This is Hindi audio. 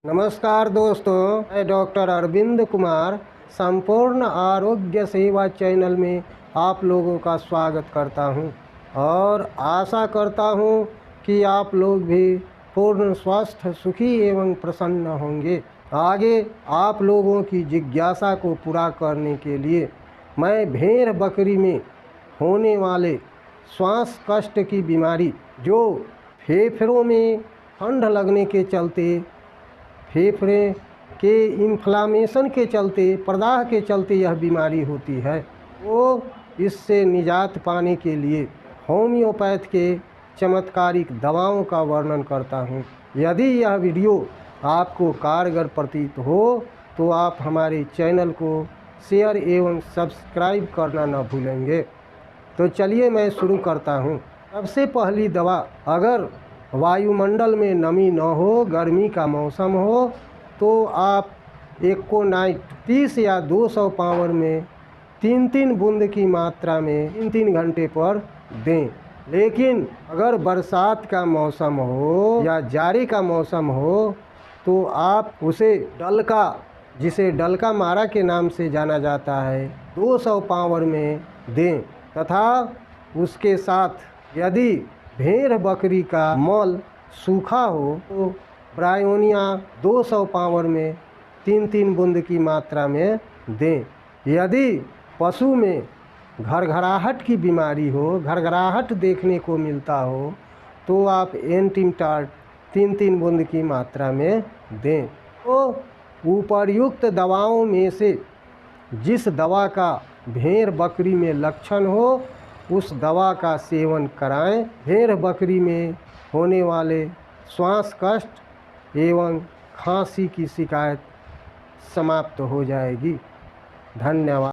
नमस्कार दोस्तों, मैं डॉक्टर अरविंद कुमार संपूर्ण आरोग्य सेवा चैनल में आप लोगों का स्वागत करता हूं और आशा करता हूं कि आप लोग भी पूर्ण स्वस्थ, सुखी एवं प्रसन्न होंगे। आगे आप लोगों की जिज्ञासा को पूरा करने के लिए मैं भेड़ बकरी में होने वाले श्वास कष्ट की बीमारी, जो फेफड़ों में ठंड लगने के चलते, फेफड़े के इन्फ्लामेशन के चलते, प्रदाह के चलते यह बीमारी होती है, वो इससे निजात पाने के लिए होम्योपैथ के चमत्कारिक दवाओं का वर्णन करता हूँ। यदि यह वीडियो आपको कारगर प्रतीत हो तो आप हमारे चैनल को शेयर एवं सब्सक्राइब करना न भूलेंगे। तो चलिए मैं शुरू करता हूँ। सबसे पहली दवा, अगर वायुमंडल में नमी न हो, गर्मी का मौसम हो, तो आप एकोनाइट 30 या 200 पावर में 3-3 बूंद की मात्रा में 3-3 घंटे पर दें। लेकिन अगर बरसात का मौसम हो या जाड़े का मौसम हो तो आप उसे डलका, जिसे डलका मारा के नाम से जाना जाता है, 200 पावर में दें। तथा उसके साथ यदि भेड़ बकरी का मल सूखा हो तो ब्रायोनिया 200 पावर में 3-3 बूंद की मात्रा में दें। यदि पशु में घरघराहट की बीमारी हो, घरघराहट देखने को मिलता हो, तो आप एंटीमटार्ट 3-3 बूंद की मात्रा में दें। तो उपर्युक्त दवाओं में से जिस दवा का भेड़ बकरी में लक्षण हो उस दवा का सेवन कराएं। भेड़ बकरी में होने वाले श्वास कष्ट एवं खांसी की शिकायत समाप्त हो जाएगी। धन्यवाद।